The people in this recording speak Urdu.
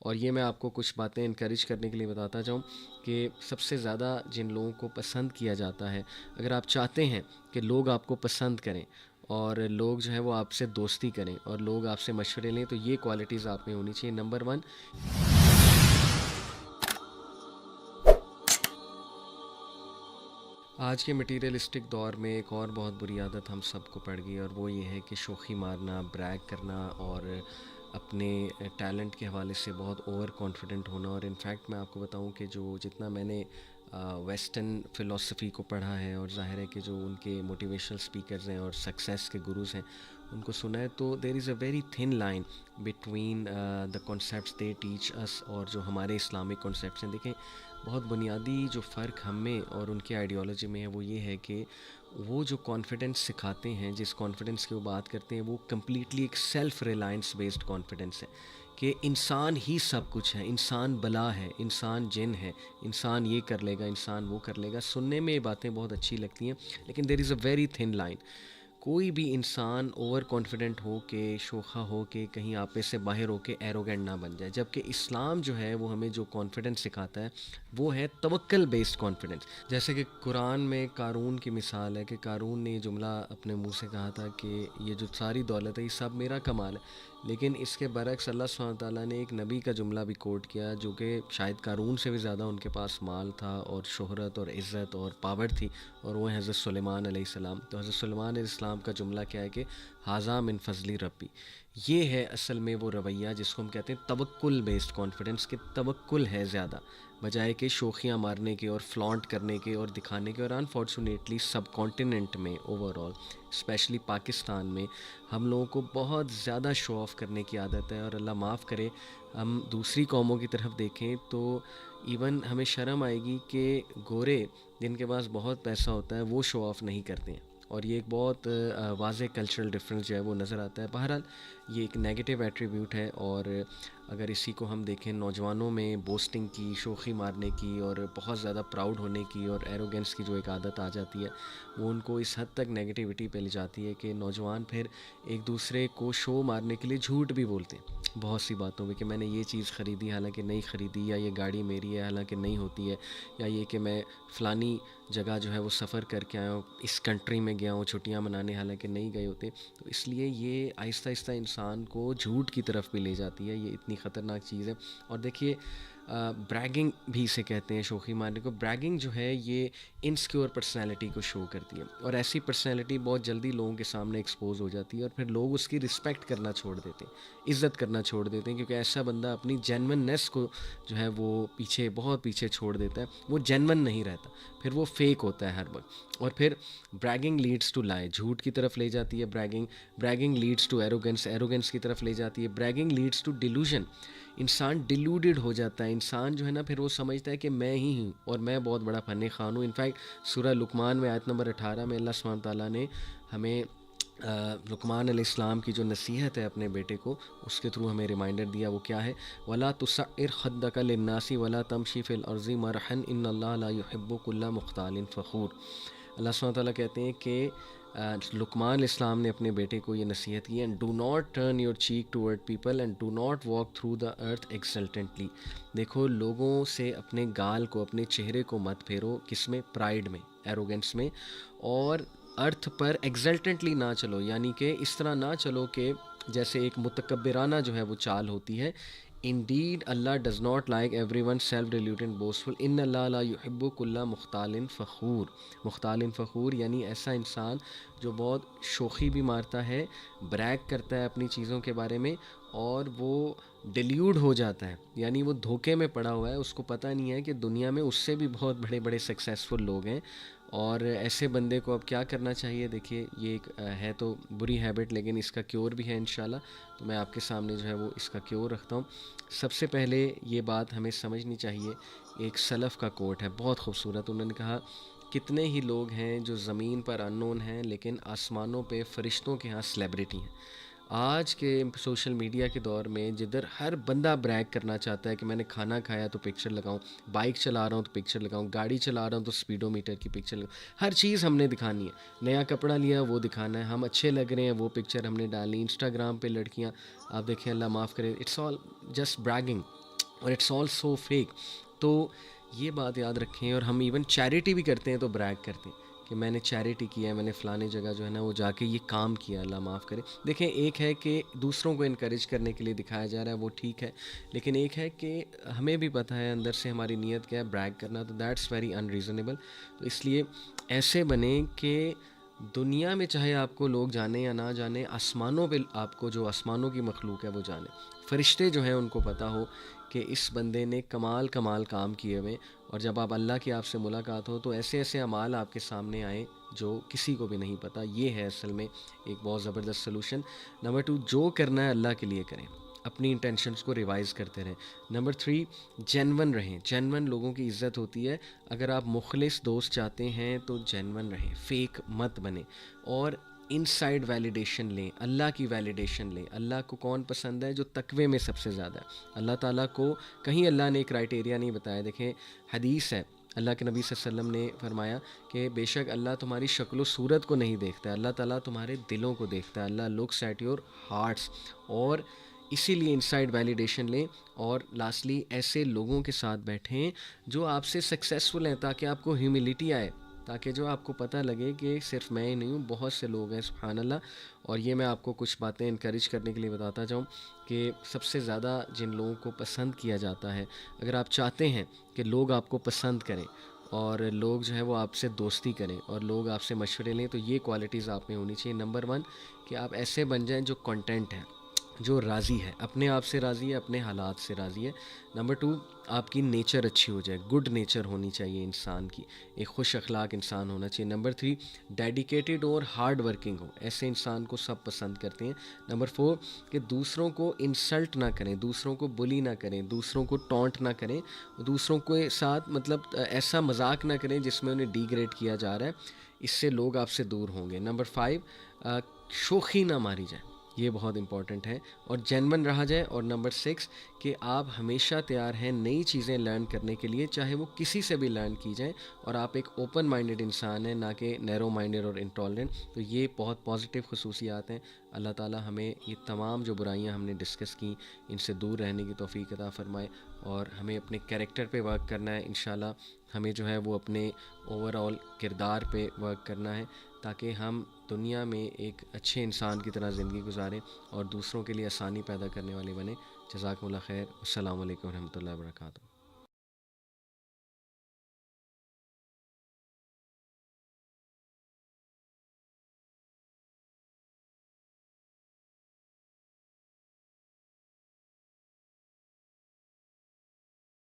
اور یہ میں آپ کو کچھ باتیں انکریج کرنے کے لیے بتاتا جاؤں کہ سب سے زیادہ جن لوگوں کو پسند کیا جاتا ہے، اگر آپ چاہتے ہیں کہ لوگ آپ کو پسند کریں اور لوگ جو ہے وہ آپ سے دوستی کریں اور لوگ آپ سے مشورے لیں، تو یہ کوالٹیز آپ میں ہونی چاہیے. نمبر 1، آج کے مٹیریلسٹک دور میں ایک اور بہت بری عادت ہم سب کو پڑ گئی، اور وہ یہ ہے کہ شوخی مارنا، بریگ کرنا اور اپنے ٹیلنٹ کے حوالے سے بہت اوور کانفیڈنٹ ہونا. اور انفیکٹ میں آپ کو بتاؤں کہ جتنا میں نے ویسٹرن فلاسفی کو پڑھا ہے، اور ظاہر ہے کہ جو ان کے موٹیویشنل اسپیکرز ہیں اور سکسیس کے گروز ہیں ان کو سنا ہے، تو there is a very thin line between the concepts they teach us اور جو ہمارے اسلامک کانسیپٹس ہیں. دیکھیں، بہت بنیادی جو فرق ہم میں اور ان کی آئیڈیالوجی میں ہے وہ یہ ہے کہ وہ جو کانفیڈنس سکھاتے ہیں، جس کانفیڈنس کی وہ بات کرتے ہیں، وہ کمپلیٹلی ایک سیلف ریلائنس بیسڈ کانفیڈنس ہے کہ انسان ہی سب کچھ ہے، انسان بلا ہے، انسان جن ہے، انسان یہ کر لے گا، انسان وہ کر لے گا. سننے میں یہ باتیں بہت اچھی لگتی ہیں، لیکن دیر is a very thin line. کوئی بھی انسان اوور کانفیڈنٹ ہو کے، شوخا ہو کے، کہیں آپے سے باہر ہو کے ایروگینٹ نہ بن جائے. جبکہ اسلام جو ہے وہ ہمیں جو کانفیڈنس سکھاتا ہے وہ ہے توکل بیسڈ کانفیڈنس. جیسے کہ قرآن میں قارون کی مثال ہے کہ قارون نے یہ جملہ اپنے منہ سے کہا تھا کہ یہ جو ساری دولت ہے یہ سب میرا کمال ہے. لیکن اس کے برعکس اللہ سبحانہ تعالیٰ نے ایک نبی کا جملہ بھی کوٹ کیا جو کہ شاید قارون سے بھی زیادہ ان کے پاس مال تھا اور شہرت اور عزت اور پاور تھی، اور وہ حضرت سلیمان علیہ السلام. تو حضرت سلیمان علیہ السلام کا جملہ کیا ہے کہ ھذا من فضل ربی. یہ ہے اصل میں وہ رویہ جس کو ہم کہتے ہیں توکل بیسڈ کانفیڈنس، کہ توکل ہے زیادہ بجائے کہ شوخیاں مارنے کے اور فلانٹ کرنے کے اور دکھانے کے. اور انفارچونیٹلی سب کانٹیننٹ میں اوور آل، اسپیشلی پاکستان میں، ہم لوگوں کو بہت زیادہ شو آف کرنے کی عادت ہے. اور اللہ معاف کرے، ہم دوسری قوموں کی طرف دیکھیں تو ایون ہمیں شرم آئے گی کہ گورے جن کے پاس بہت پیسہ ہوتا ہے وہ شو آف نہیں کرتے ہیں، اور یہ ایک بہت واضح کلچرل ڈفرینس جو ہے وہ نظر آتا ہے. بہرحال یہ ایک نیگیٹو ایٹریبیوٹ ہے، اور اگر اسی کو ہم دیکھیں نوجوانوں میں بوسٹنگ کی، شوخی مارنے کی اور بہت زیادہ پراؤڈ ہونے کی اور ایروگنس کی جو ایک عادت آ جاتی ہے، وہ ان کو اس حد تک نیگیٹیوٹی پہ لے جاتی ہے کہ نوجوان پھر ایک دوسرے کو شو مارنے کے لیے جھوٹ بھی بولتے ہیں بہت سی باتوں میں، کہ میں نے یہ چیز خریدی حالانکہ نہیں خریدی، یا یہ گاڑی میری ہے حالانکہ نہیں ہوتی ہے، یا یہ کہ میں فلانی جگہ جو ہے وہ سفر کر کے آیا ہوں، اس کنٹری میں گیا ہوں چھٹیاں منانے حالانکہ نہیں گئے ہوتے. تو اس لیے یہ آہستہ آہستہ انسان کو جھوٹ کی طرف بھی لے جاتی ہے. یہ اتنی خطرناک چیز ہے. اور دیکھیے، بریگنگ بھی اسے کہتے ہیں، شوخی مارنے کو. بریگنگ جو ہے یہ انسیکیور پرسنالٹی کو شو کرتی ہے، اور ایسی پرسنالٹی بہت جلدی لوگوں کے سامنے ایکسپوز ہو جاتی ہے، اور پھر لوگ اس کی رسپیکٹ کرنا چھوڑ دیتے ہیں، عزت کرنا چھوڑ دیتے ہیں، کیونکہ ایسا بندہ اپنی جینوننیس کو جو ہے وہ پیچھے، بہت پیچھے چھوڑ دیتا ہے. وہ جینون نہیں رہتا، پھر وہ فیک ہوتا ہے ہر وقت. اور پھر بریگنگ لیڈس ٹو لائی، جھوٹ کی طرف لے جاتی ہے. Bragging leads to arrogance, arrogance کی طرف لے جاتی ہے. بریگنگ لیڈس ٹو ڈیلوژن، انسان ڈیلوڈیڈ ہو جاتا ہے. انسان جو ہے نا پھر وہ سمجھتا ہے کہ میں ہی ہوں اور میں بہت بڑا فن خوان ہوں. انفیکٹ سورہ لقمان میں آیت نمبر 18 میں اللہ سبحانہ تعالیٰ نے ہمیں لقمان علیہ السلام کی جو نصیحت ہے اپنے بیٹے کو، اس کے تھرو ہمیں ریمائنڈر دیا. وہ کیا ہے؟ وَلَا تُسَعِّرْ خَدَّكَ لِلنَّاسِ وَلَا تَمْشِ فِي الْأَرْضِ مَرْحًا إِنَّ اللَّهَ لَا يُحِبُّ كُلَّ مُخْتَالٍ فَخُورٍ. اللہ سبحانہ تعالیٰ کہتے ہیں کہ لقمان علیہ السلام نے اپنے بیٹے کو یہ نصیحت کی، and do not turn your cheek toward people and do not walk through the earth exultantly. دیکھو، لوگوں سے اپنے گال کو، اپنے چہرے کو مت پھیرو. کس میں؟ پرائڈ میں، ایروگنس میں. اور ارتھ پر ایکسلٹنٹلی نہ چلو، یعنی کہ اس طرح نہ چلو کہ جیسے ایک متکبرانہ جو ہے وہ چال ہوتی ہے. Indeed, Allah does not like everyone self-deluded and boastful. ان اللہ لا يحب كل مختال فخور. مختال فخور یعنی ایسا انسان جو بہت شوخی بھی مارتا ہے، بریک کرتا ہے اپنی چیزوں کے بارے میں، اور وہ ڈیلیوڈ ہو جاتا ہے، یعنی وہ دھوکے میں پڑا ہوا ہے. اس کو پتہ نہیں ہے کہ دنیا میں اس سے بھی بہت بڑے بڑے سکسیسفل لوگ ہیں. اور ایسے بندے کو اب کیا کرنا چاہیے؟ دیکھیے، یہ ایک ہے تو بری ہیبٹ، لیکن اس کا کیور بھی ہے انشاءاللہ. تو میں آپ کے سامنے جو ہے وہ اس کا کیور رکھتا ہوں. سب سے پہلے یہ بات ہمیں سمجھنی چاہیے. ایک سلف کا کوٹ ہے بہت خوبصورت. انہوں نے کہا، کتنے ہی لوگ ہیں جو زمین پر انون ہیں لیکن آسمانوں پہ فرشتوں کے ہاں سلیبریٹی ہیں. آج کے سوشل میڈیا کے دور میں جدھر ہر بندہ بریک کرنا چاہتا ہے کہ میں نے کھانا کھایا تو پکچر لگاؤں، بائک چلا رہا ہوں تو پکچر لگاؤں، گاڑی چلا رہا ہوں تو سپیڈو میٹر کی پکچر لگاؤں، ہر چیز ہم نے دکھانی ہے. نیا کپڑا لیا وہ دکھانا ہے، ہم اچھے لگ رہے ہیں وہ پکچر ہم نے ڈالنی. انسٹاگرام پہ لڑکیاں آپ دیکھیں، اللہ معاف کرے، اٹس آل جسٹ بریگنگ. اور اٹس آل سو فیک. تو یہ بات یاد رکھیں. اور ہم ایون چیریٹی بھی کرتے ہیں تو بریگ کرتے ہیں کہ میں نے چیریٹی کیا ہے, میں نے فلانے جگہ جو ہے نا وہ جا کے یہ کام کیا, اللہ معاف کرے. دیکھیں ایک ہے کہ دوسروں کو انکریج کرنے کے لیے دکھایا جا رہا ہے, وہ ٹھیک ہے, لیکن ایک ہے کہ ہمیں بھی پتہ ہے اندر سے ہماری نیت کیا ہے, بریگ کرنا, تو دیٹس ویری ان ریزنیبل. تو اس لیے ایسے بنیں کہ دنیا میں چاہے آپ کو لوگ جانیں یا نہ جانیں, آسمانوں پہ آپ کو جو آسمانوں کی مخلوق ہے وہ جانے, فرشتے جو ہیں ان کو پتہ ہو کہ اس بندے نے کمال کام کیے ہوئے. اور جب آپ اللہ کی آپ سے ملاقات ہو تو ایسے ایسے اعمال آپ کے سامنے آئیں جو کسی کو بھی نہیں پتہ. یہ ہے اصل میں ایک بہت زبردست سلوشن. نمبر 2, جو کرنا ہے اللہ کے لیے کریں, اپنی انٹینشنس کو ریوائز کرتے رہیں. نمبر 3, جینون رہیں. جینون لوگوں کی عزت ہوتی ہے. اگر آپ مخلص دوست چاہتے ہیں تو جینون رہیں, فیک مت بنیں. اور ان سائڈ ویلیڈیشن لیں, اللہ کی ویلیڈیشن لیں. اللہ کو کون پسند ہے؟ جو تقوی میں سب سے زیادہ ہے. اللہ تعالیٰ کو کہیں اللہ نے کرائٹیریا نہیں بتایا. دیکھیں حدیث ہے, اللہ کے نبی صلی اللہ علیہ وسلم نے فرمایا کہ بے شک اللہ تمہاری شکل و صورت کو نہیں دیکھتا ہے, اللہ تعالیٰ تمہارے دلوں کو دیکھتا ہے. اللہ لکس ایٹ یور ہارٹس. اور اسی لیے انسائڈ ویلیڈیشن لیں. اور لاسٹلی ایسے لوگوں کے ساتھ بیٹھیں جو آپ سے سکسیزفل ہیں, تاکہ آپ کو ہیوملٹی آئے, تاکہ جو آپ کو پتہ لگے کہ صرف میں ہی نہیں ہوں, بہت سے لوگ ہیں, سبحان اللہ. اور یہ میں آپ کو کچھ باتیں انکریج کرنے کے لیے بتاتا جاؤں کہ سب سے زیادہ جن لوگوں کو پسند کیا جاتا ہے, اگر آپ چاہتے ہیں کہ لوگ آپ کو پسند کریں اور لوگ جو ہے وہ آپ سے دوستی کریں اور لوگ آپ سے مشورے لیں, تو یہ کوالٹیز آپ میں ہونی چاہیے. نمبر 1 کہ آپ ایسے بن جائیں جو کنٹینٹ ہے, جو راضی ہے, اپنے آپ سے راضی ہے, اپنے حالات سے راضی ہے. نمبر 2, آپ کی نیچر اچھی ہو جائے, گڈ نیچر ہونی چاہیے انسان کی, ایک خوش اخلاق انسان ہونا چاہیے. نمبر 3, ڈیڈیکیٹڈ اور ہارڈ ورکنگ ہو, ایسے انسان کو سب پسند کرتے ہیں. نمبر 4 کہ دوسروں کو انسلٹ نہ کریں, دوسروں کو بلی نہ کریں, دوسروں کو ٹونٹ نہ کریں, دوسروں کے ساتھ مطلب ایسا مذاق نہ کریں جس میں انہیں ڈی گریڈ کیا جا رہا ہے, اس سے لوگ آپ سے دور ہوں گے. نمبر 5 شوخی نہ ماری جائے, یہ بہت امپورٹنٹ ہے, اور جینون رہا جائے. اور نمبر 6 کہ آپ ہمیشہ تیار ہیں نئی چیزیں لرن کرنے کے لیے, چاہے وہ کسی سے بھی لرن کی جائیں, اور آپ ایک اوپن مائنڈڈ انسان ہیں, نہ کہ نیرو مائنڈڈ اور انٹالرنٹ. تو یہ بہت پازیٹیو خصوصیات ہیں. اللہ تعالیٰ ہمیں یہ تمام جو برائیاں ہم نے ڈسکس کی ان سے دور رہنے کی توفیق عطا فرمائے, اور ہمیں اپنے کیریکٹر پہ ورک کرنا ہے. انشاءاللہ ہمیں جو ہے وہ اپنے اوور آل کردار پہ ورک کرنا ہے, تاکہ ہم دنیا میں ایک اچھے انسان کی طرح زندگی گزاریں اور دوسروں کے لیے آسانی پیدا کرنے والے بنیں. جزاکم اللہ خیر. السلام علیکم ورحمۃ اللہ وبرکاتہ.